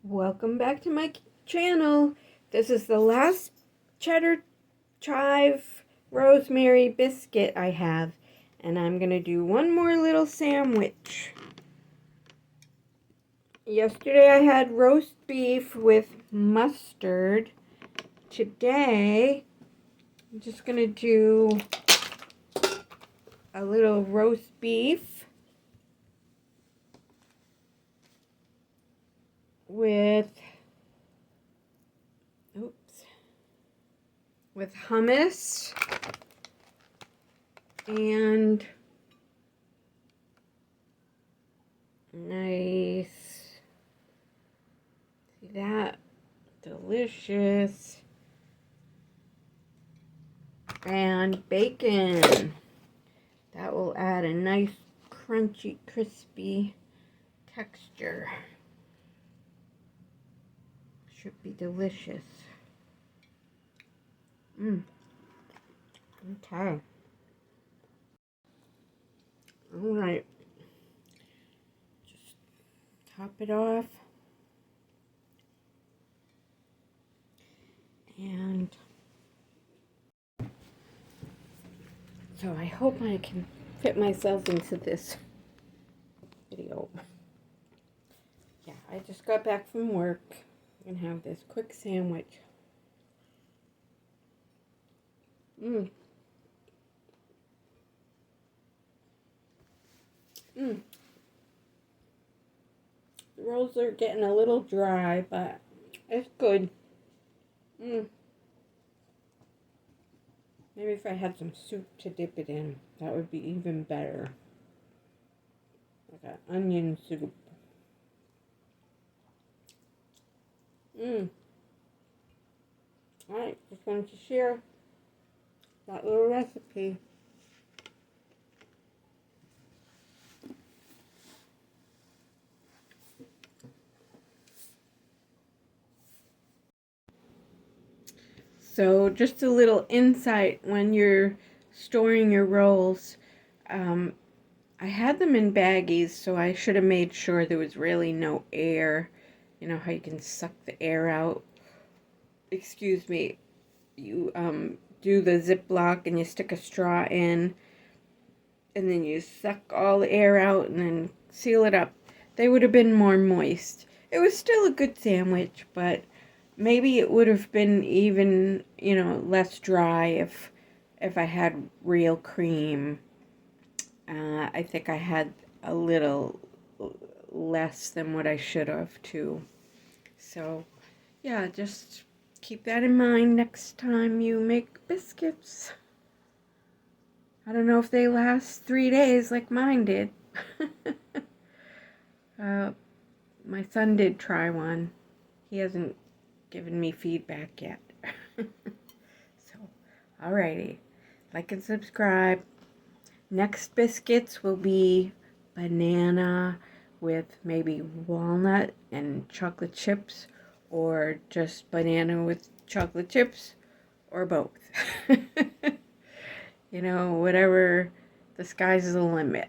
Welcome back to my channel. This is the last Cheddar, Chive, Rosemary biscuit I have. And I'm going to do one more little sandwich. Yesterday I had roast beef with mustard. Today I'm just going to do a little roast beef with hummus and nice, see that, delicious, and bacon. That will add a nice crunchy, crispy texture. Should be delicious. Okay. Alright. Just top it off. And so I hope I can fit myself into this video. Yeah, I just got back from work and have this quick sandwich. The rolls are getting a little dry, but it's good. Maybe if I had some soup to dip it in, that would be even better. Like an onion soup. Alright, just wanted to share that little recipe. So just a little insight when you're storing your rolls. I had them in baggies, so I should have made sure there was really no air. You know how you can suck the air out? Excuse me. You do the Ziploc and you stick a straw in, and then you suck all the air out and then seal it up. They would have been more moist. It was still a good sandwich, but maybe it would have been even, you know, less dry if I had real cream. I think I had a little less than what I should have too. So yeah, just keep that in mind next time you make biscuits. I don't know if they last 3 days like mine did. My son did try one. He hasn't given me feedback yet. So, alrighty. Like and subscribe. Next biscuits will be banana with maybe walnut and chocolate chips, or just banana with chocolate chips, or both. You know, whatever, the sky's the limit.